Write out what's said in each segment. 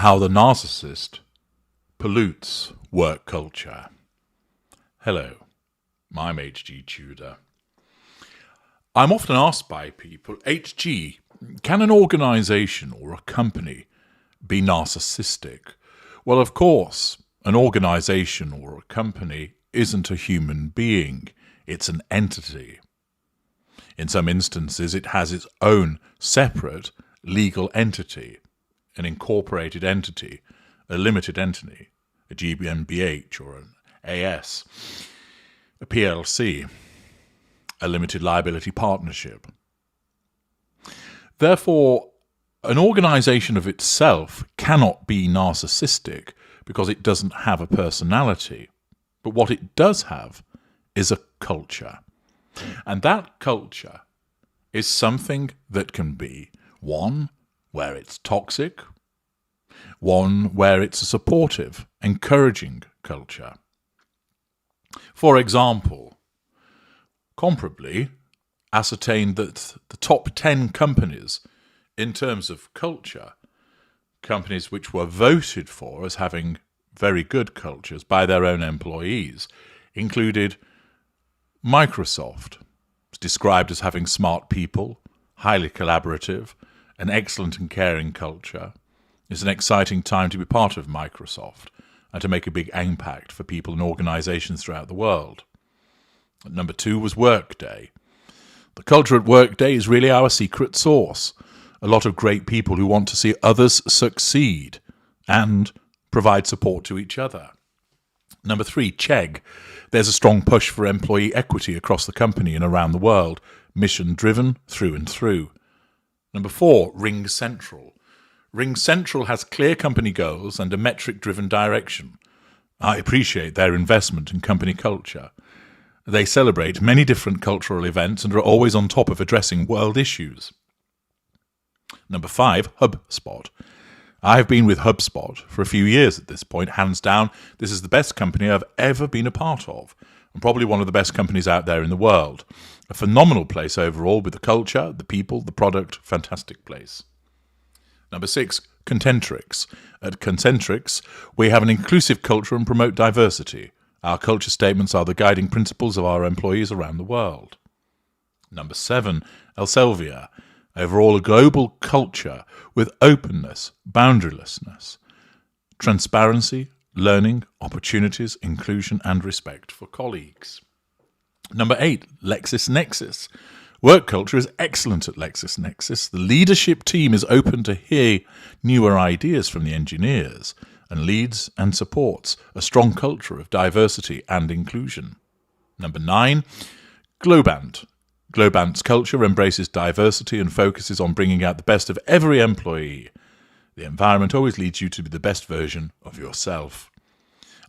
How the Narcissist Pollutes Work Culture. Hello, I'm H.G. Tudor. I'm often asked by people, H.G., can an organisation or a company be narcissistic? Well, of course, an organisation or a company isn't a human being, it's an entity. In some instances, it has its own separate legal entity, an incorporated entity, a limited entity, a GmbH or an AS, a PLC, a limited liability partnership. Therefore, an organisation of itself cannot be narcissistic because it doesn't have a personality. But what it does have is a culture. And that culture is something that can be one where it's toxic, one where it's a supportive, encouraging culture. For example, comparably, ascertained that the top 10 companies in terms of culture, companies which were voted for as having very good cultures by their own employees, included Microsoft. It's described as having smart people, highly collaborative, an excellent and caring culture. It's an exciting time to be part of Microsoft and to make a big impact for people and organisations throughout the world. Number 2 was Workday. The culture at Workday is really our secret sauce. A lot of great people who want to see others succeed and provide support to each other. Number 3, Chegg. There's a strong push for employee equity across the company and around the world, mission-driven through and through. Number 4, Ring Central. Ring Central has clear company goals and a metric-driven direction. I appreciate their investment in company culture. They celebrate many different cultural events and are always on top of addressing world issues. Number 5, HubSpot. I've been with HubSpot for a few years at this point. Hands down, this is the best company I've ever been a part of, and probably one of the best companies out there in the world. A phenomenal place overall with the culture, the people, the product, fantastic place. Number 6, Concentrix. At Concentrix, we have an inclusive culture and promote diversity. Our culture statements are the guiding principles of our employees around the world. Number 7, Elsevier. Overall, a global culture with openness, boundarylessness, transparency, learning, opportunities, inclusion, and respect for colleagues. Number 8, LexisNexis. Work culture is excellent at LexisNexis. The leadership team is open to hear newer ideas from the engineers and leads and supports a strong culture of diversity and inclusion. Number 9, Globant. Globant's culture embraces diversity and focuses on bringing out the best of every employee. The environment always leads you to be the best version of yourself.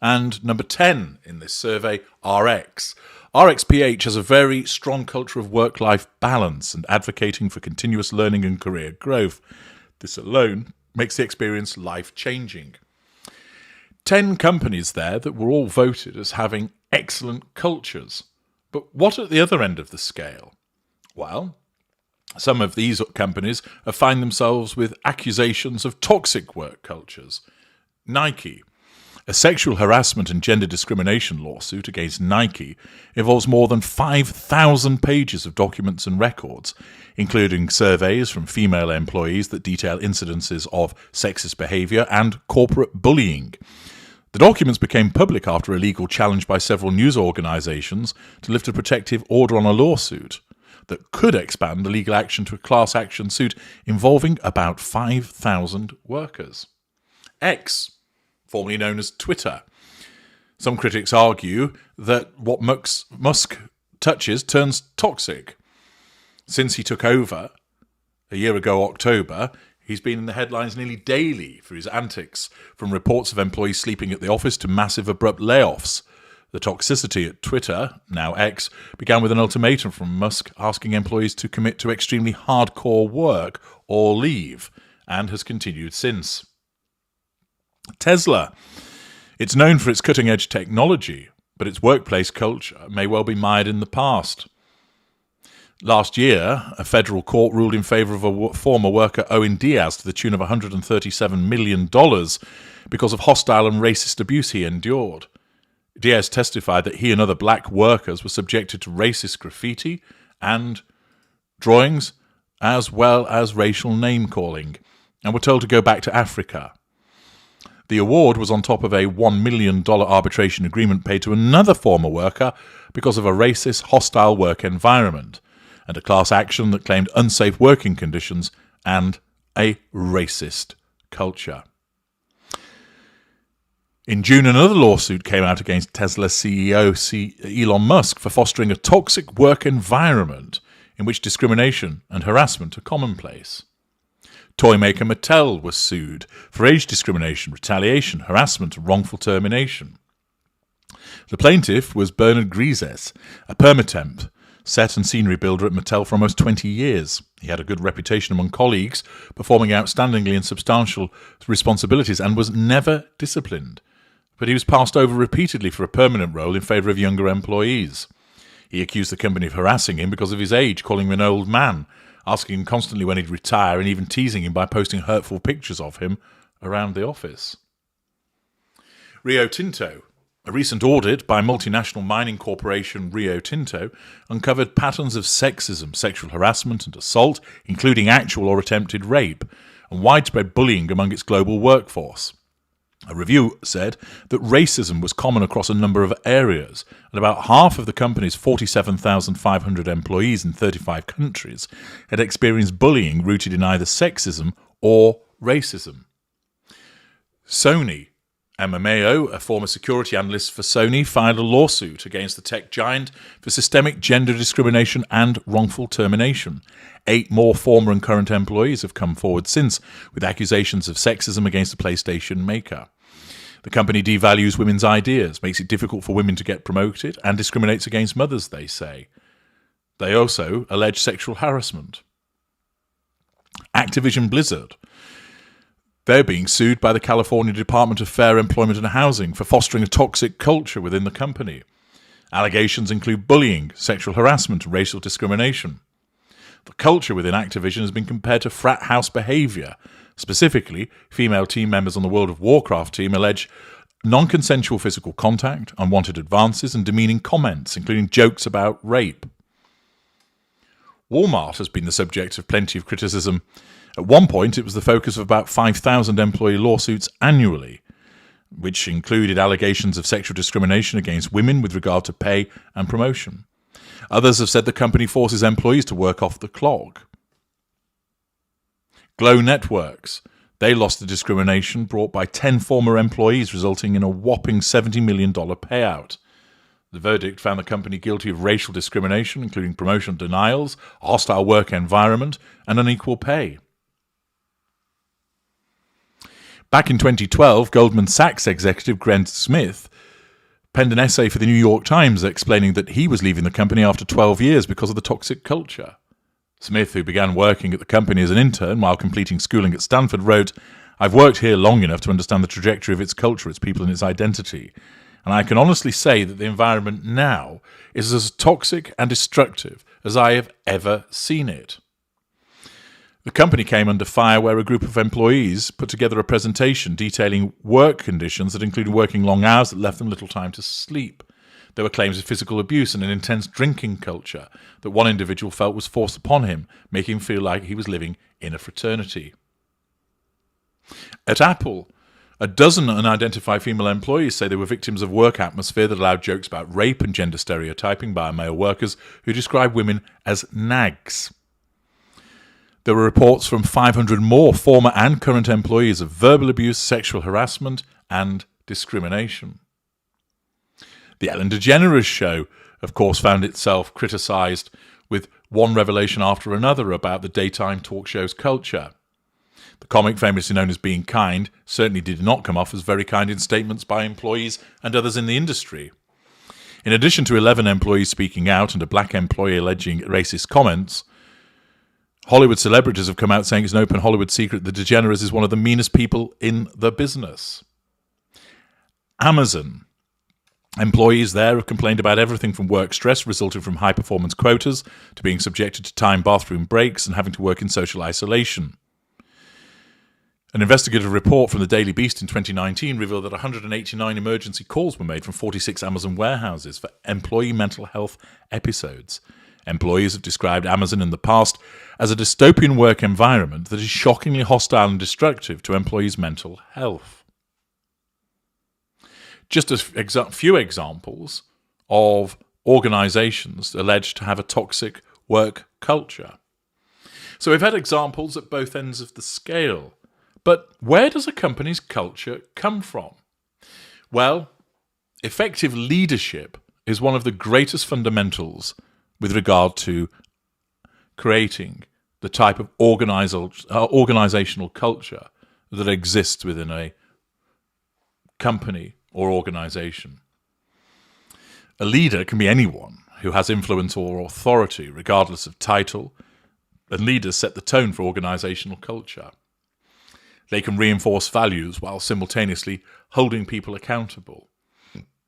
And number 10 in this survey, RX. RXPH has a very strong culture of work-life balance and advocating for continuous learning and career growth. This alone makes the experience life-changing. 10 companies there that were all voted as having excellent cultures. But what at the other end of the scale? Well, some of these companies have found themselves with accusations of toxic work cultures. Nike. A sexual harassment and gender discrimination lawsuit against Nike involves more than 5,000 pages of documents and records, including surveys from female employees that detail incidences of sexist behaviour and corporate bullying. The documents became public after a legal challenge by several news organisations to lift a protective order on a lawsuit that could expand the legal action to a class action suit involving about 5,000 workers. X, formerly known as Twitter. Some critics argue that what Musk touches turns toxic. Since he took over a year ago, October, he's been in the headlines nearly daily for his antics, from reports of employees sleeping at the office to massive abrupt layoffs. The toxicity at Twitter, now X, began with an ultimatum from Musk asking employees to commit to extremely hardcore work or leave, and has continued since. Tesla. It's known for its cutting-edge technology, but its workplace culture may well be mired in the past. Last year, a federal court ruled in favor of a former worker, Owen Diaz, to the tune of $137 million because of hostile and racist abuse he endured. Diaz testified that he and other black workers were subjected to racist graffiti and drawings, as well as racial name-calling, and were told to go back to Africa. The award was on top of a $1 million arbitration agreement paid to another former worker because of a racist, hostile work environment, and a class action that claimed unsafe working conditions and a racist culture. In June, another lawsuit came out against Tesla CEO Elon Musk for fostering a toxic work environment in which discrimination and harassment are commonplace. Toy maker Mattel was sued for age discrimination, retaliation, harassment, and wrongful termination. The plaintiff was Bernard Grises, a permatemp, set and scenery builder at Mattel for almost 20 years. He had a good reputation among colleagues, performing outstandingly in substantial responsibilities, and was never disciplined. But he was passed over repeatedly for a permanent role in favour of younger employees. He accused the company of harassing him because of his age, calling him an old man, asking him constantly when he'd retire, and even teasing him by posting hurtful pictures of him around the office. Rio Tinto. A recent audit by multinational mining corporation Rio Tinto uncovered patterns of sexism, sexual harassment and assault, including actual or attempted rape, and widespread bullying among its global workforce. A review said that racism was common across a number of areas, and about half of the company's 47,500 employees in 35 countries had experienced bullying rooted in either sexism or racism. Sony. Emma Mayo, a former security analyst for Sony, filed a lawsuit against the tech giant for systemic gender discrimination and wrongful termination. 8 more former and current employees have come forward since, with accusations of sexism against the PlayStation maker. The company devalues women's ideas, makes it difficult for women to get promoted, and discriminates against mothers, they say. They also allege sexual harassment. Activision Blizzard. They're being sued by the California Department of Fair Employment and Housing for fostering a toxic culture within the company. Allegations include bullying, sexual harassment, and racial discrimination. The culture within Activision has been compared to frat house behaviour. Specifically, female team members on the World of Warcraft team allege non-consensual physical contact, unwanted advances, and demeaning comments, including jokes about rape. Walmart has been the subject of plenty of criticism. At one point, it was the focus of about 5,000 employee lawsuits annually, which included allegations of sexual discrimination against women with regard to pay and promotion. Others have said the company forces employees to work off the clock. Glow Networks. They lost the discrimination brought by 10 former employees, resulting in a whopping $70 million payout. The verdict found the company guilty of racial discrimination, including promotion denials, a hostile work environment, and unequal pay. Back in 2012, Goldman Sachs executive Grant Smith penned an essay for the New York Times explaining that he was leaving the company after 12 years because of the toxic culture. Smith, who began working at the company as an intern while completing schooling at Stanford, wrote, "I've worked here long enough to understand the trajectory of its culture, its people, and its identity. And I can honestly say that the environment now is as toxic and destructive as I have ever seen it." The company came under fire where a group of employees put together a presentation detailing work conditions that included working long hours that left them little time to sleep. There were claims of physical abuse and an intense drinking culture that one individual felt was forced upon him, making him feel like he was living in a fraternity. At Apple, a dozen unidentified female employees say they were victims of work atmosphere that allowed jokes about rape and gender stereotyping by male workers who described women as nags. There were reports from 500 more former and current employees of verbal abuse, sexual harassment, and discrimination. The Ellen DeGeneres Show, of course, found itself criticised with one revelation after another about the daytime talk show's culture. The comic, famously known as being kind, certainly did not come off as very kind in statements by employees and others in the industry. In addition to 11 employees speaking out and a black employee alleging racist comments, Hollywood celebrities have come out saying it's an open Hollywood secret that DeGeneres is one of the meanest people in the business. Amazon. Employees there have complained about everything from work stress resulting from high-performance quotas to being subjected to timed bathroom breaks and having to work in social isolation. An investigative report from the Daily Beast in 2019 revealed that 189 emergency calls were made from 46 Amazon warehouses for employee mental health episodes. Employees have described Amazon in the past as a dystopian work environment that is shockingly hostile and destructive to employees' mental health. Just a few examples of organisations alleged to have a toxic work culture. So we've had examples at both ends of the scale. But where does a company's culture come from? Well, effective leadership is one of the greatest fundamentals with regard to creating the type of organisational culture that exists within a company or organisation. A leader can be anyone who has influence or authority, regardless of title, and leaders set the tone for organisational culture. They can reinforce values while simultaneously holding people accountable.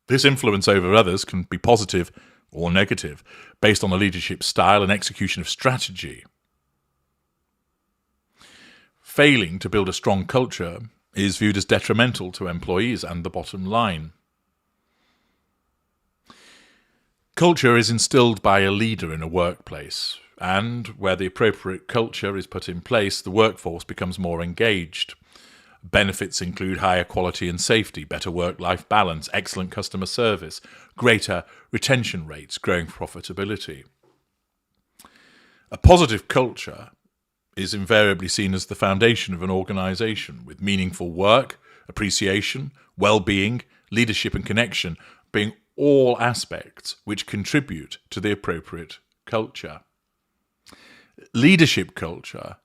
This influence over others can be positive or negative, based on the leadership style and execution of strategy. Failing to build a strong culture is viewed as detrimental to employees and the bottom line. Culture is instilled by a leader in a workplace, and where the appropriate culture is put in place, the workforce becomes more engaged. Benefits include higher quality and safety, better work-life balance, excellent customer service, greater retention rates, growing profitability. A positive culture is invariably seen as the foundation of an organisation, with meaningful work, appreciation, well-being, leadership and connection being all aspects which contribute to the appropriate culture. Leadership culture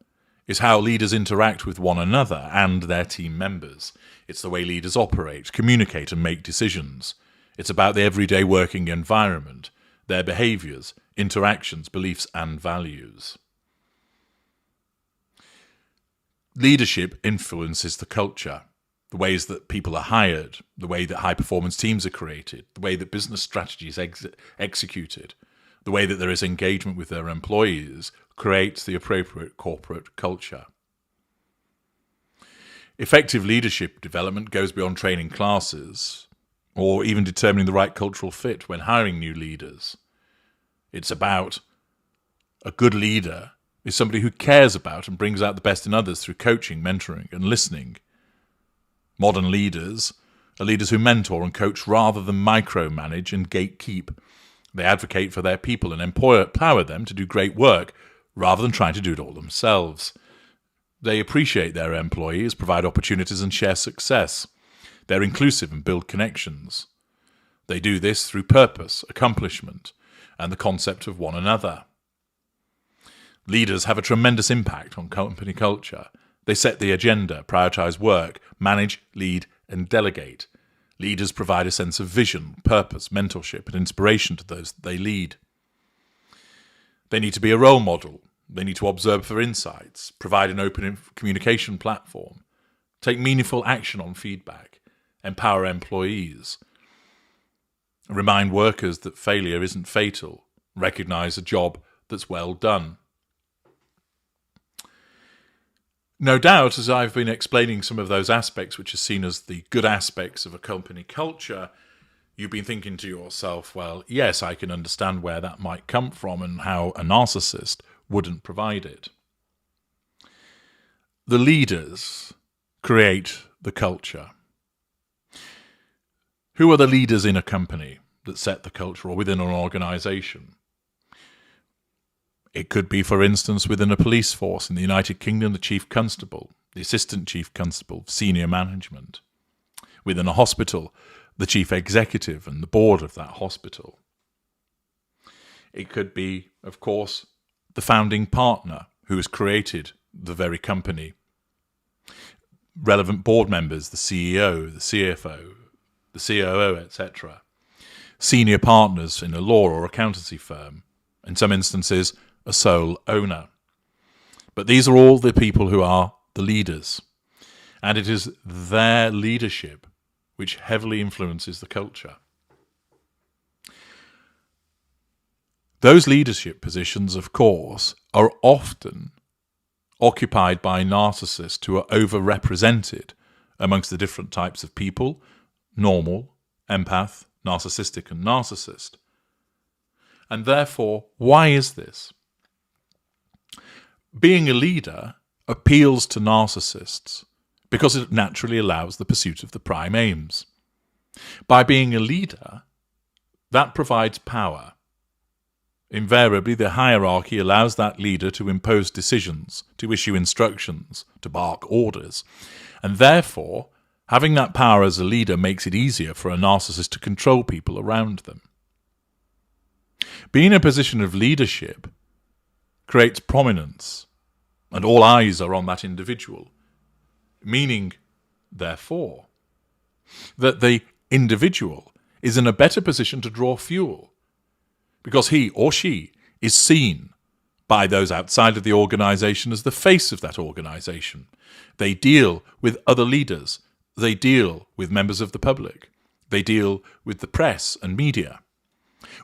is how leaders interact with one another and their team members. It's the way leaders operate, communicate and make decisions. It's about the everyday working environment, their behaviours, interactions, beliefs and values. Leadership influences the culture, the ways that people are hired, the way that high-performance teams are created, the way that business strategies executed, the way that there is engagement with their employees creates the appropriate corporate culture. Effective leadership development goes beyond training classes or even determining the right cultural fit when hiring new leaders. It's about a good leader is somebody who cares about and brings out the best in others through coaching, mentoring, and listening. Modern leaders are leaders who mentor and coach rather than micromanage and gatekeep. They advocate for their people and empower them to do great work rather than trying to do it all themselves. They appreciate their employees, provide opportunities, and share success. They're inclusive and build connections. They do this through purpose, accomplishment, and the concept of one another. Leaders have a tremendous impact on company culture. They set the agenda, prioritize work, manage, lead, and delegate. Leaders provide a sense of vision, purpose, mentorship, and inspiration to those that they lead. They need to be a role model. They need to observe for insights, provide an open communication platform, take meaningful action on feedback, empower employees, remind workers that failure isn't fatal, recognize a job that's well done. No doubt, as I've been explaining some of those aspects which are seen as the good aspects of a company culture, you've been thinking to yourself, well, yes, I can understand where that might come from and how a narcissist wouldn't provide it. The leaders create the culture. Who are the leaders in a company that set the culture or within an organisation? It could be, for instance, within a police force in the United Kingdom, the chief constable, the assistant chief constable, senior management. Within a hospital, the chief executive and the board of that hospital. It could be, of course, the founding partner who has created the very company. Relevant board members, the CEO, the CFO, the COO, etc. Senior partners in a law or accountancy firm. In some instances, a sole owner. But these are all the people who are the leaders. And it is their leadership which heavily influences the culture. Those leadership positions, of course, are often occupied by narcissists who are overrepresented amongst the different types of people: normal, empath, narcissistic, and narcissist. And therefore, why is this? Being a leader appeals to narcissists because it naturally allows the pursuit of the prime aims. By being a leader, that provides power. Invariably, the hierarchy allows that leader to impose decisions, to issue instructions, to bark orders. And therefore, having that power as a leader makes it easier for a narcissist to control people around them. Being in a position of leadership creates prominence, and all eyes are on that individual, meaning, therefore, that the individual is in a better position to draw fuel, because he or she is seen by those outside of the organization as the face of that organization. They deal with other leaders. They deal with members of the public. They deal with the press and media.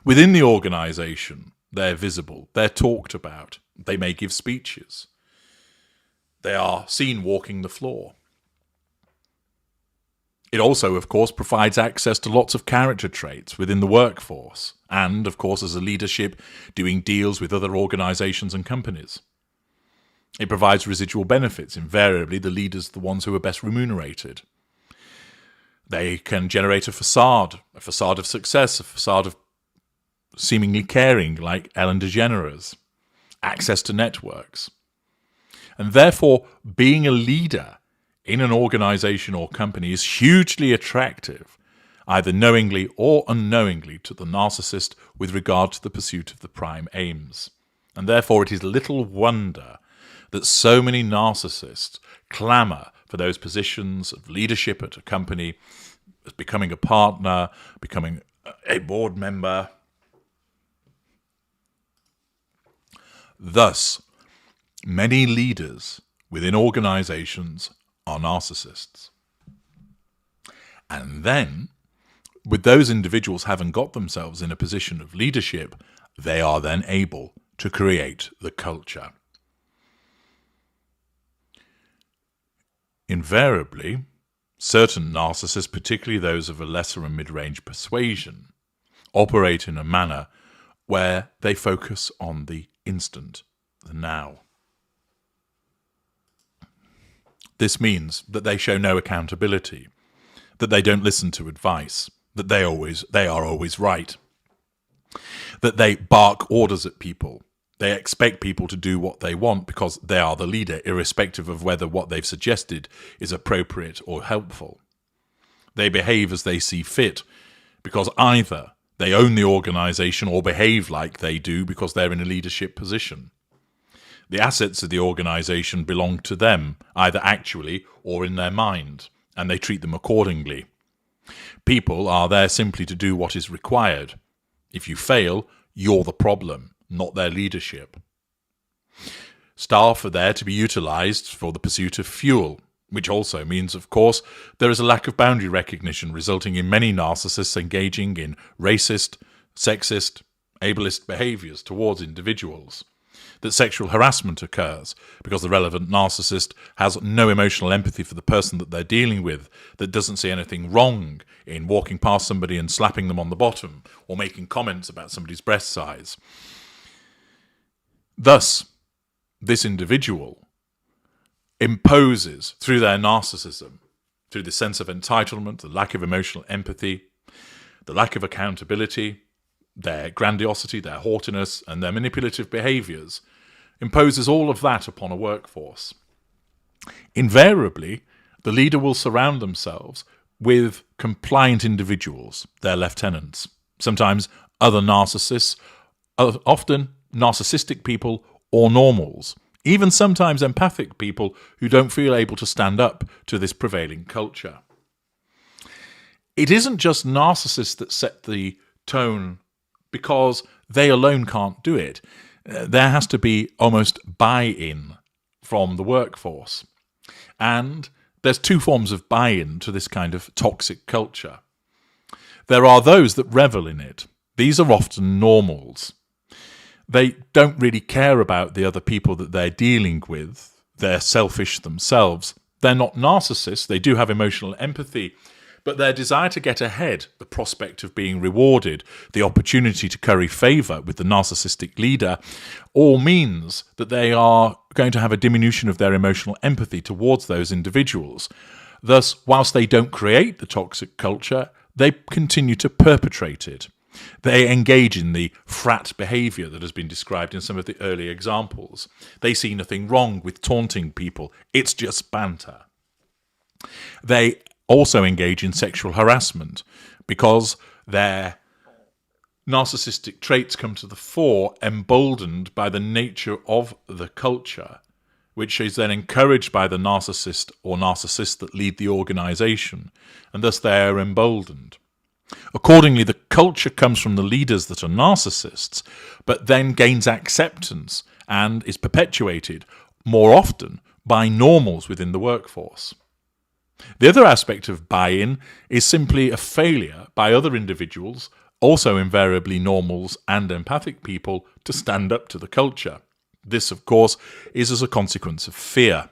Within the organization, they're visible. They're talked about. They may give speeches. They are seen walking the floor. It also, of course, provides access to lots of character traits within the workforce and, of course, as a leadership, doing deals with other organizations and companies. It provides residual benefits. Invariably, the leaders are the ones who are best remunerated. They can generate a facade of success, a facade of seemingly caring, like Ellen DeGeneres, access to networks. And therefore, being a leader in an organization or company is hugely attractive, either knowingly or unknowingly, to the narcissist with regard to the pursuit of the prime aims. And therefore, it is little wonder that so many narcissists clamour for those positions of leadership at a company, as becoming a partner, becoming a board member. Thus, many leaders within organizations are narcissists. And then, with those individuals having got themselves in a position of leadership, they are then able to create the culture. Invariably, certain narcissists, particularly those of a lesser and mid-range persuasion, operate in a manner where they focus on the instant, the now. This means that they show no accountability, that they don't listen to advice, that they are always right, that they bark orders at people. They expect people to do what they want because they are the leader, irrespective of whether what they've suggested is appropriate or helpful. They behave as they see fit because either they own the organization or behave like they do because they're in a leadership position. The assets of the organization belong to them, either actually or in their mind, and they treat them accordingly. People are there simply to do what is required. If you fail, you're the problem, not their leadership. Staff are there to be utilized for the pursuit of fuel, which also means, of course, there is a lack of boundary recognition, resulting in many narcissists engaging in racist, sexist, ableist behaviors towards individuals. That sexual harassment occurs because the relevant narcissist has no emotional empathy for the person that they're dealing with, that doesn't see anything wrong in walking past somebody and slapping them on the bottom or making comments about somebody's breast size. Thus, this individual imposes, through their narcissism, through the sense of entitlement, the lack of emotional empathy, the lack of accountability, their grandiosity, their haughtiness, and their manipulative behaviours, imposes all of that upon a workforce. Invariably, the leader will surround themselves with compliant individuals, their lieutenants, sometimes other narcissists, often narcissistic people or normals, even sometimes empathic people who don't feel able to stand up to this prevailing culture. It isn't just narcissists that set the tone because they alone can't do it. There has to be almost buy-in from the workforce. And there's two forms of buy-in to this kind of toxic culture. There are those that revel in it. These are often normals. They don't really care about the other people that they're dealing with. They're selfish themselves. They're not narcissists. They do have emotional empathy. But their desire to get ahead, the prospect of being rewarded, the opportunity to curry favour with the narcissistic leader, all means that they are going to have a diminution of their emotional empathy towards those individuals. Thus, whilst they don't create the toxic culture, they continue to perpetrate it. They engage in the frat behaviour that has been described in some of the early examples. They see nothing wrong with taunting people. It's just banter. They also engage in sexual harassment because their narcissistic traits come to the fore, emboldened by the nature of the culture, which is then encouraged by the narcissist or narcissists that lead the organisation, and thus they are emboldened. Accordingly, the culture comes from the leaders that are narcissists, but then gains acceptance and is perpetuated more often by normals within the workforce. The other aspect of buy-in is simply a failure by other individuals, also invariably normals and empathic people, to stand up to the culture. This, of course, is as a consequence of fear.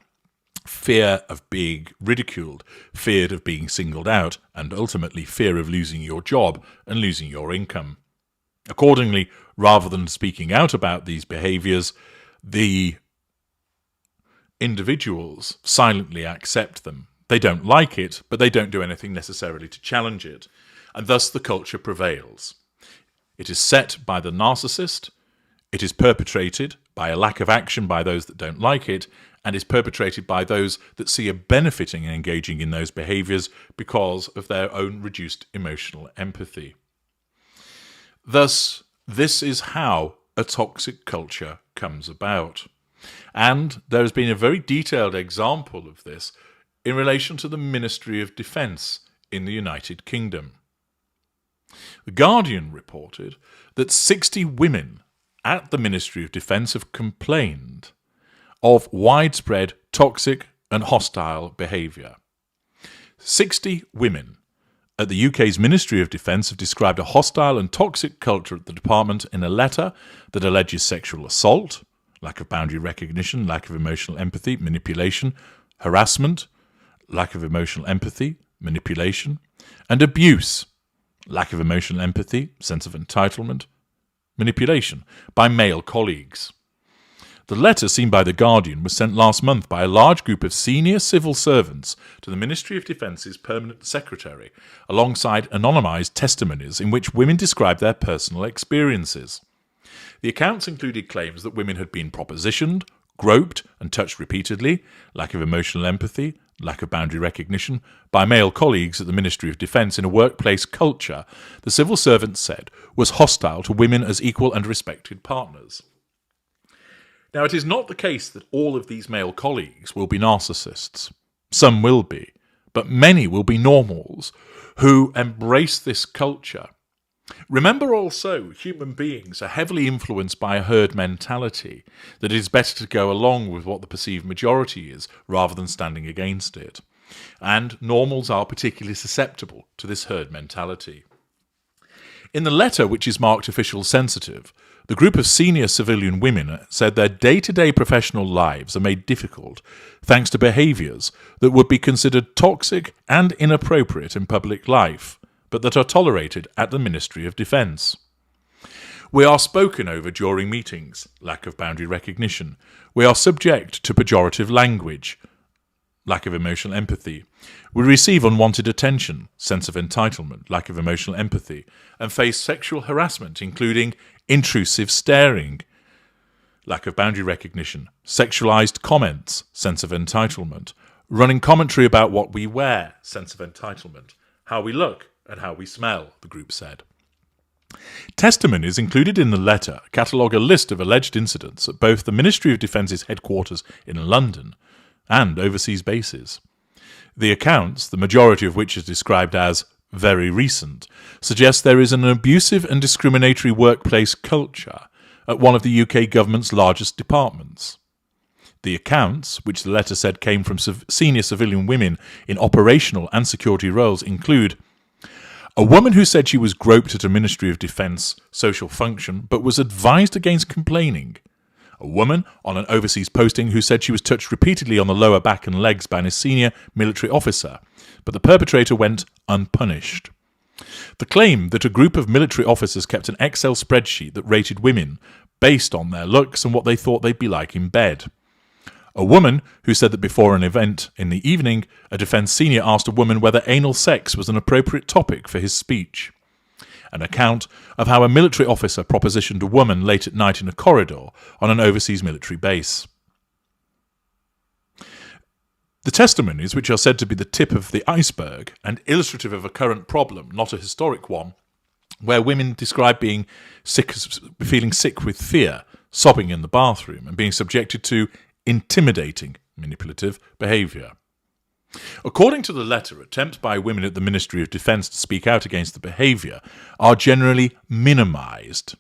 Fear of being ridiculed, fear of being singled out, and ultimately fear of losing your job and losing your income. Accordingly, rather than speaking out about these behaviours, the individuals silently accept them. They don't like it, but they don't do anything necessarily to challenge it, and thus the culture prevails. It is set by the narcissist, it is perpetrated by a lack of action by those that don't like it, and is perpetrated by those that see a benefit in engaging in those behaviours because of their own reduced emotional empathy. Thus, this is how a toxic culture comes about. And there has been a very detailed example of this in relation to the Ministry of Defence in the United Kingdom. The Guardian reported that 60 women at the Ministry of Defence have complained of widespread toxic and hostile behaviour. 60 women at the UK's Ministry of Defence have described a hostile and toxic culture at the department in a letter that alleges sexual assault, lack of boundary recognition, lack of emotional empathy, manipulation, harassment, lack of emotional empathy, manipulation, and abuse, lack of emotional empathy, sense of entitlement, manipulation, by male colleagues. The letter seen by The Guardian was sent last month by a large group of senior civil servants to the Ministry of Defence's Permanent Secretary, alongside anonymised testimonies in which women described their personal experiences. The accounts included claims that women had been propositioned, groped and touched repeatedly, lack of emotional empathy, lack of boundary recognition, by male colleagues at the Ministry of Defence in a workplace culture the civil servants said was hostile to women as equal and respected partners. Now, it is not the case that all of these male colleagues will be narcissists. Some will be, but many will be normals who embrace this culture. Remember also, human beings are heavily influenced by a herd mentality, that it is better to go along with what the perceived majority is rather than standing against it. And normals are particularly susceptible to this herd mentality. In the letter, which is marked official sensitive, the group of senior civilian women said their day-to-day professional lives are made difficult thanks to behaviours that would be considered toxic and inappropriate in public life, but that are tolerated at the Ministry of Defence. We are spoken over during meetings, lack of boundary recognition. We are subject to pejorative language, lack of emotional empathy. We receive unwanted attention, sense of entitlement, lack of emotional empathy, and face sexual harassment, including intrusive staring, lack of boundary recognition, sexualized comments, sense of entitlement, running commentary about what we wear, sense of entitlement, how we look, and how we smell, the group said. Testimonies included in the letter catalogue a list of alleged incidents at both the Ministry of Defence's headquarters in London and overseas bases. The accounts, the majority of which is described as very recent, suggest there is an abusive and discriminatory workplace culture at one of the UK government's largest departments. The accounts, which the letter said came from senior civilian women in operational and security roles, include A woman who said she was groped at a Ministry of Defence social function but was advised against complaining. A woman on an overseas posting who said she was touched repeatedly on the lower back and legs by a senior military officer, but the perpetrator went unpunished. The claim that a group of military officers kept an Excel spreadsheet that rated women based on their looks and what they thought they'd be like in bed. A woman who said that before an event in the evening, a defence senior asked a woman whether anal sex was an appropriate topic for his speech. An account of how a military officer propositioned a woman late at night in a corridor on an overseas military base. The testimonies, which are said to be the tip of the iceberg and illustrative of a current problem, not a historic one, where women describe being sick, feeling sick with fear, sobbing in the bathroom, and being subjected to intimidating, manipulative behaviour. According to the letter, attempts by women at the Ministry of Defence to speak out against the behaviour are generally minimised.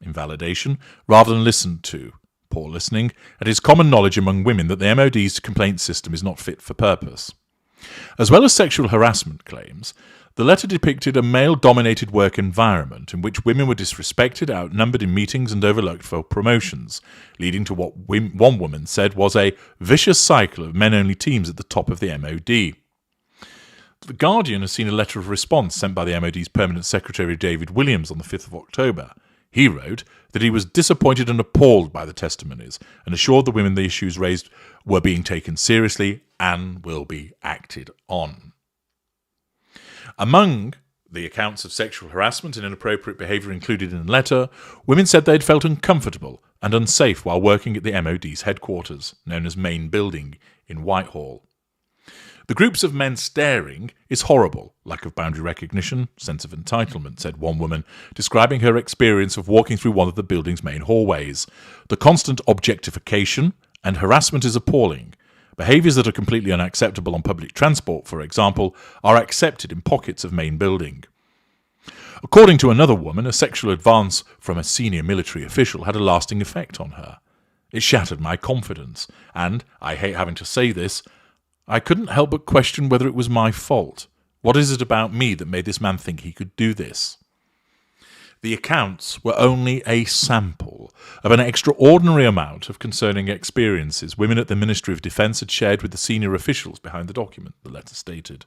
Invalidation, rather than listened to. Poor listening. It is common knowledge among women that the MOD's complaint system is not fit for purpose. As well as sexual harassment claims, the letter depicted a male-dominated work environment in which women were disrespected, outnumbered in meetings and overlooked for promotions, leading to what one woman said was a vicious cycle of men-only teams at the top of the MOD. The Guardian has seen a letter of response sent by the MOD's Permanent Secretary David Williams on the 5th of October. He wrote that he was disappointed and appalled by the testimonies and assured the women the issues raised were being taken seriously and will be acted on. Among the accounts of sexual harassment and inappropriate behaviour included in the letter, women said they'd felt uncomfortable and unsafe while working at the MOD's headquarters, known as Main Building, in Whitehall. The groups of men staring is horrible. Lack of boundary recognition, sense of entitlement, said one woman, describing her experience of walking through one of the building's main hallways. The constant objectification and harassment is appalling. Behaviours that are completely unacceptable on public transport, for example, are accepted in pockets of Main Building. According to another woman, a sexual advance from a senior military official had a lasting effect on her. It shattered my confidence, and, I hate having to say this, I couldn't help but question whether it was my fault. What is it about me that made this man think he could do this? The accounts were only a sample of an extraordinary amount of concerning experiences women at the Ministry of Defence had shared with the senior officials behind the document, the letter stated.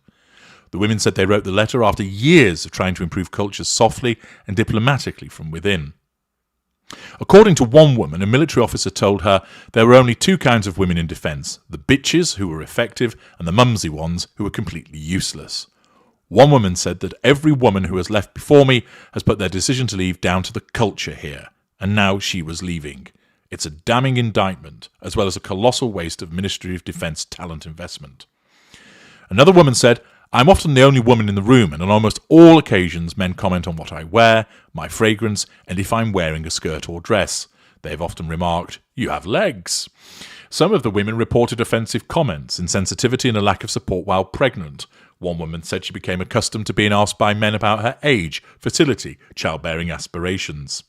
The women said they wrote the letter after years of trying to improve cultures softly and diplomatically from within. According to one woman, a military officer told her there were only two kinds of women in defence, the bitches, who were effective, and the mumsy ones, who were completely useless. One woman said that every woman who has left before me has put their decision to leave down to the culture here, and now she was leaving. It's a damning indictment, as well as a colossal waste of Ministry of Defence talent investment. Another woman said, I'm often the only woman in the room, and on almost all occasions men comment on what I wear, my fragrance, and if I'm wearing a skirt or dress. They have often remarked, you have legs. Some of the women reported offensive comments, insensitivity and a lack of support while pregnant. One woman said she became accustomed to being asked by men about her age, fertility, childbearing aspirations.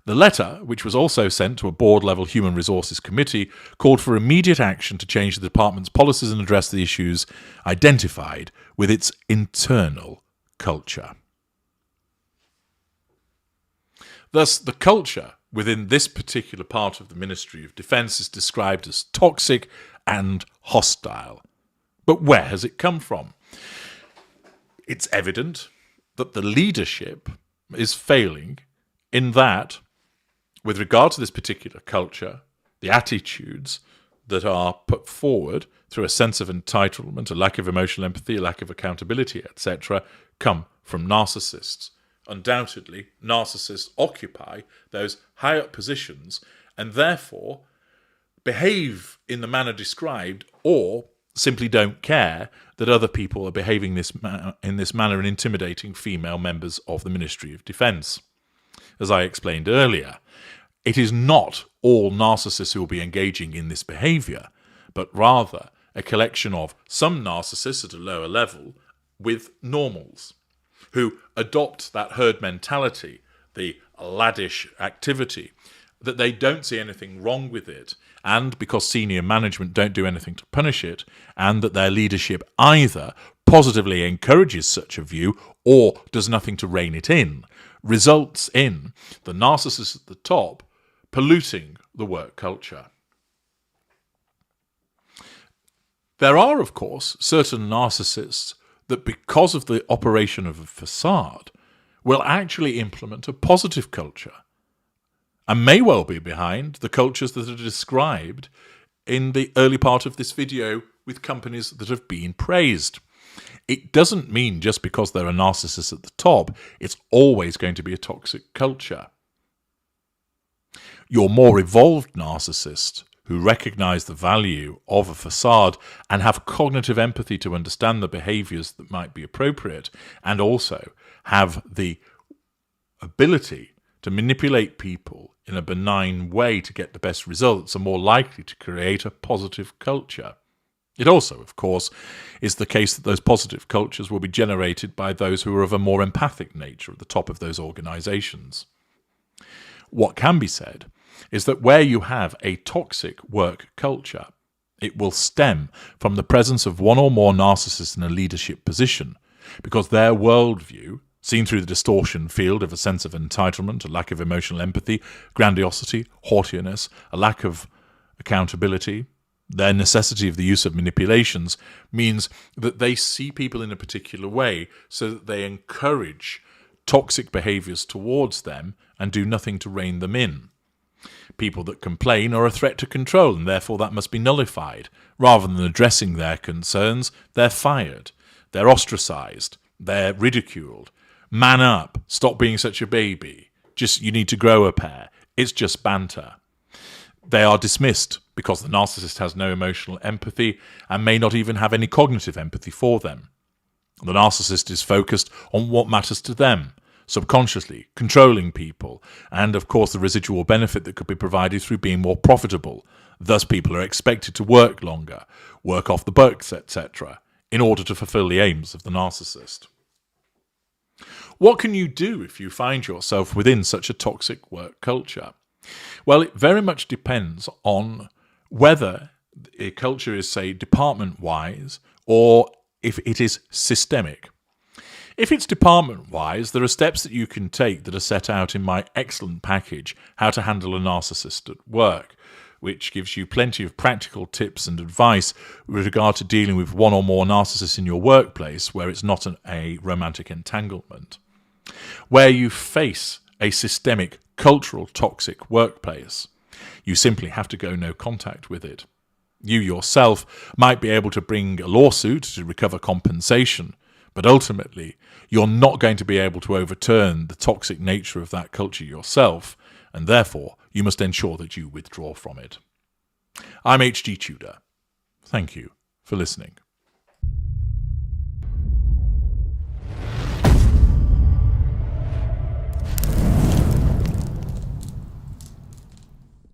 The letter, which was also sent to a board-level Human Resources Committee, called for immediate action to change the department's policies and address the issues identified with its internal culture. Thus, the culture within this particular part of the Ministry of Defence is described as toxic and hostile. But where has it come from? It's evident that the leadership is failing in that, with regard to this particular culture, the attitudes that are put forward through a sense of entitlement, a lack of emotional empathy, a lack of accountability, etc., come from narcissists. Undoubtedly, narcissists occupy those high-up positions and therefore behave in the manner described or simply don't care that other people are behaving in this manner and intimidating female members of the Ministry of Defence. As I explained earlier, it is not all narcissists who will be engaging in this behaviour, but rather a collection of some narcissists at a lower level with normals who adopt that herd mentality, the laddish activity, that they don't see anything wrong with it, and because senior management don't do anything to punish it, and that their leadership either positively encourages such a view or does nothing to rein it in, results in the narcissist at the top polluting the work culture. There are, of course, certain narcissists that, because of the operation of a facade, will actually implement a positive culture and may well be behind the cultures that are described in the early part of this video with companies that have been praised. It doesn't mean just because there are narcissists at the top, it's always going to be a toxic culture. Your more evolved narcissist who recognize the value of a facade and have cognitive empathy to understand the behaviors that might be appropriate, and also have the ability to manipulate people in a benign way to get the best results, are more likely to create a positive culture. It also, of course, is the case that those positive cultures will be generated by those who are of a more empathic nature at the top of those organizations. What can be said is that where you have a toxic work culture, it will stem from the presence of one or more narcissists in a leadership position, because their worldview, seen through the distortion field of a sense of entitlement, a lack of emotional empathy, grandiosity, haughtiness, a lack of accountability, their necessity of the use of manipulations, means that they see people in a particular way so that they encourage toxic behaviors towards them and do nothing to rein them in. People that complain are a threat to control, and therefore that must be nullified. Rather than addressing their concerns, they're fired, they're ostracized, they're ridiculed. Man up, stop being such a baby, you need to grow a pair, it's just banter. They are dismissed because the narcissist has no emotional empathy and may not even have any cognitive empathy for them. The narcissist is focused on what matters to them, subconsciously controlling people, and of course the residual benefit that could be provided through being more profitable. Thus people are expected to work longer, work off the books, etc., in order to fulfill the aims of the narcissist. What can you do if you find yourself within such a toxic work culture? Well, it very much depends on whether a culture is, say, department-wise, or if it is systemic. If it's department-wise, there are steps that you can take that are set out in my excellent package, How to Handle a Narcissist at Work, which gives you plenty of practical tips and advice with regard to dealing with one or more narcissists in your workplace where it's not a romantic entanglement. Where you face a systemic, cultural, toxic workplace, you simply have to go no contact with it. You yourself might be able to bring a lawsuit to recover compensation, but ultimately you're not going to be able to overturn the toxic nature of that culture yourself, and therefore you must ensure that you withdraw from it. I'm H.G. Tudor. Thank you for listening.